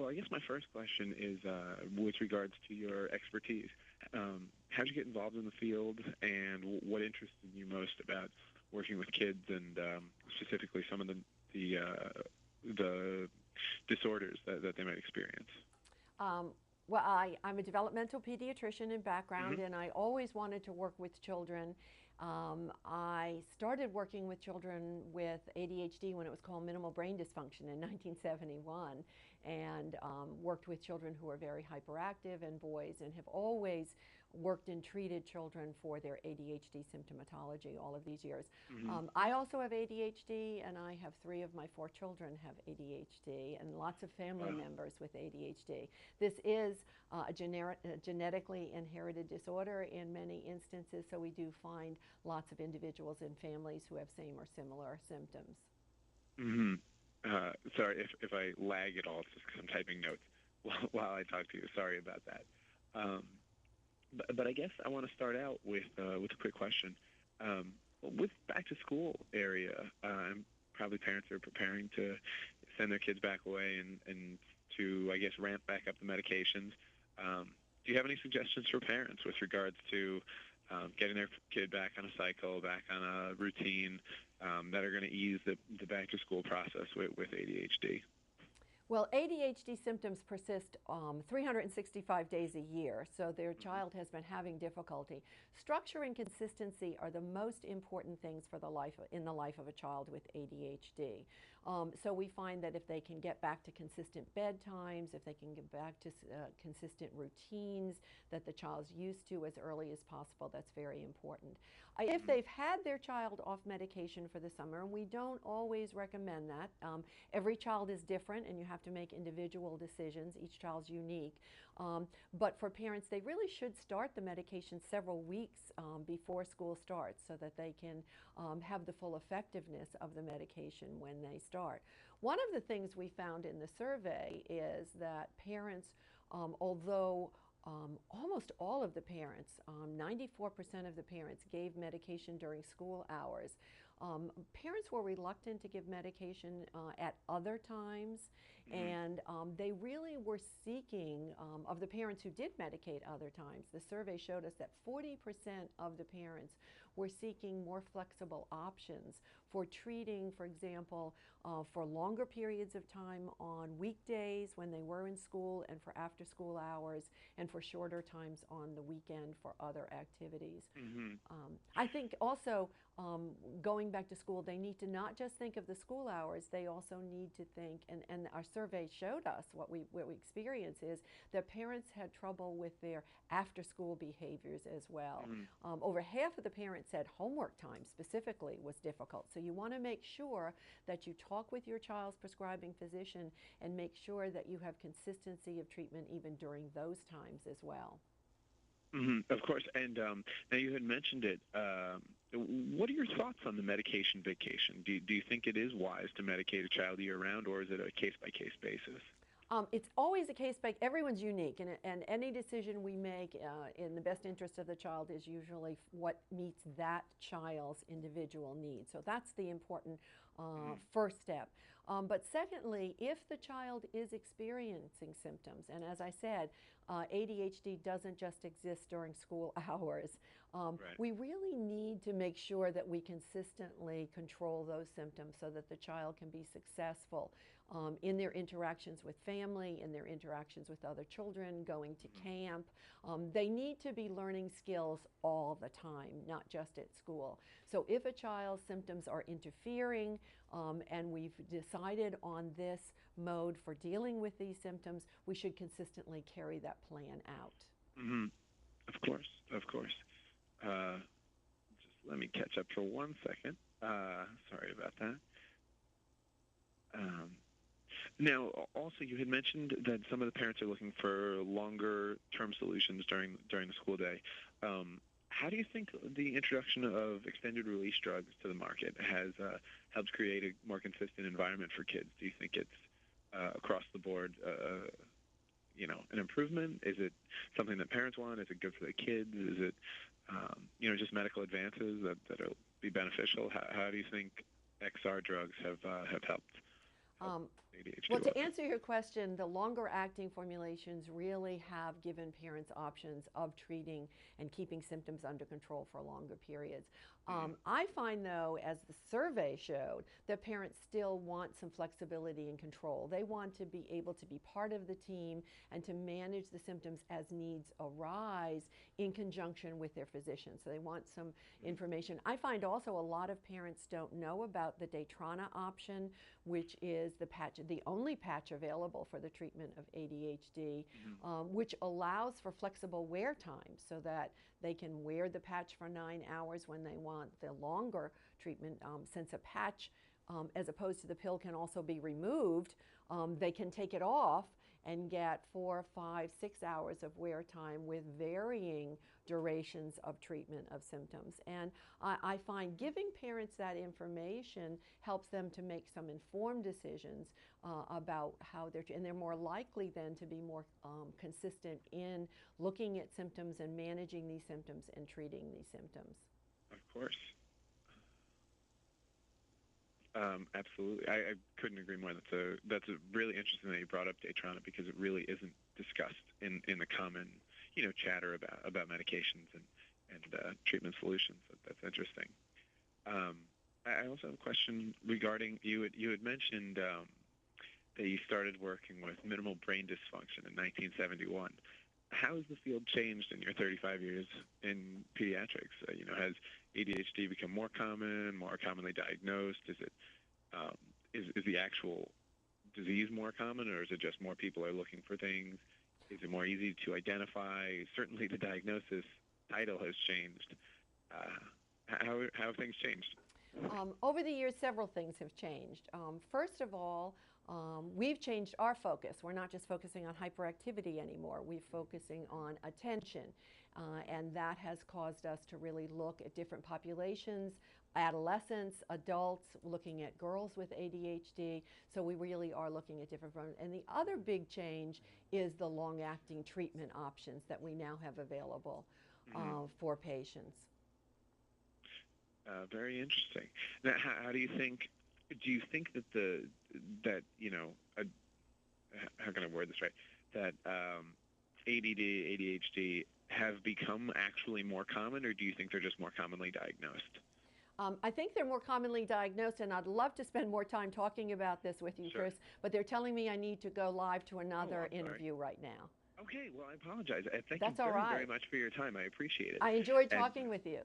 I guess my first question is with regards to your expertise. How did you get involved in the field, and what interested you most about working with kids, and specifically some of the disorders that they might experience? Well, I'm a developmental pediatrician in background, Mm-hmm. and I always wanted to work with children. I started working with children with ADHD when it was called minimal brain dysfunction in 1971, and worked with children who are very hyperactive and boys, and have always worked and treated children for their ADHD symptomatology all of these years. Mm-hmm. I also have ADHD, and I have 3 of my 4 children have ADHD, and lots of family Wow. members with ADHD. This is a genetically inherited disorder in many instances, so we do find lots of individuals and families who have same or similar symptoms. Mm-hmm. Sorry if I lag at all. It's just because I'm typing notes while I talk to you. Sorry about that. Um, but I guess I want to start out with a quick question. With back to school area, probably parents are preparing to send their kids back away and to, I guess, ramp back up the medications. Do you have any suggestions for parents with regards to getting their kid back on a cycle, back on a routine, that are going to ease the back to school process with ADHD? Well, ADHD symptoms persist 365 days a year, so their Hmm. child has been having difficulty. Structure and consistency are the most important things for in the life of a child with ADHD. So we find that if they can get back to consistent bedtimes, if they can get back to consistent routines that the child's used to as early as possible, that's very important. If Hmm. they've had their child off medication for the summer, and we don't always recommend that, every child is different, and you have to make individual decisions. Each child's unique. But for parents, they really should start the medication several weeks before school starts so that they can have the full effectiveness of the medication when they start. One of the things we found in the survey is that parents, although almost all of the parents, 94% of the parents gave medication during school hours. Parents were reluctant to give medication at other times, Hmm. and they really were seeking, of the parents who did medicate other times, the survey showed us that 40% of the parents were seeking more flexible options for treating, for example, for longer periods of time on weekdays when they were in school and for after school hours, and for shorter times on the weekend for other activities. Hmm. I think also going back to school, they need to not just think of the school hours, they also need to think, and our survey showed us what we experience is that parents had trouble with their after school behaviors as well. Hmm. Over half of the parents said homework time specifically was difficult. So you want to make sure that you talk with your child's prescribing physician and make sure that you have consistency of treatment even during those times as well. Hmm. Of course. And now you had mentioned it. What are your thoughts on the medication vacation? Do you think it is wise to medicate a child year round, or is it a case by case basis? It's always a case by everyone's unique, and any decision we make in the best interest of the child is usually what meets that child's individual needs. So that's the important Hmm. first step. But secondly, if the child is experiencing symptoms, and as I said, ADHD doesn't just exist during school hours, Right. we really need to make sure that we consistently control those symptoms so that the child can be successful in their interactions with family, in their interactions with other children, going to Hmm. camp. They need to be learning skills all the time, not just at school. So if a child's symptoms are interfering, and we've decided on this mode for dealing with these symptoms, we should consistently carry that plan out. Hmm. Of course. Of course. Uh, just let me catch up for 1 second. Sorry about that. Um, Now, also, you had mentioned that some of the parents are looking for longer-term solutions during the school day. How do you think the introduction of extended-release drugs to the market has helped create a more consistent environment for kids? Do you think it's across the board, an improvement? Is it something that parents want? Is it good for the kids? Is it, just medical advances that'll be beneficial? How do you think XR drugs have helped Um, the ADHD Well, to level? answer your question, the longer acting formulations really have given parents options of treating and keeping symptoms under control for longer periods. Mm-hmm. I find, though, as the survey showed, that parents still want some flexibility and control. They want to be able to be part of the team and to manage the symptoms as needs arise in conjunction with their physician. So they want some information. I find also a lot of parents don't know about the Daytrana option, which is the only patch available for the treatment of ADHD, Mm-hmm. which allows for flexible wear time so that they can wear the patch for 9 hours when they want the longer treatment. Since a patch, as opposed to the pill, can also be removed, they can take it off and get 4, 5, 6 hours of wear time with varying durations of treatment of symptoms. And I find giving parents that information helps them to make some informed decisions about how and they're more likely then to be more consistent in looking at symptoms and managing these symptoms and treating these symptoms. Of course. Absolutely. I couldn't agree more. That's a really interesting that you brought up Daytrana, because it really isn't discussed in the common, chatter about medications and treatment solutions. That's interesting. I also have a question regarding you had mentioned that you started working with minimal brain dysfunction in 1971. How has the field changed in your 35 years in pediatrics? Has ADHD become more common, more commonly diagnosed? Is the actual disease more common, or is it just more people are looking for things? Is it more easy to identify? Certainly, the diagnosis title has changed. How have things changed? Over the years, several things have changed. First of all, we've changed our focus. We're not just focusing on hyperactivity anymore. We're focusing on attention. And that has caused us to really look at different populations, adolescents, adults, looking at girls with ADHD. So we really are looking at different. And the other big change is the long-acting treatment options that we now have available for patients. Very interesting. Now, how do you think? Do you think that how can I word this right? That ADD, ADHD have become actually more common, or do you think they're just more commonly diagnosed? I think they're more commonly diagnosed, and I'd love to spend more time talking about this with you, Sure. Chris, but they're telling me I need to go live to another I'm sorry. interview right now. Okay, well, I apologize. Thank you That's all very, right. very much for your time. I appreciate it. I enjoyed And talking with you.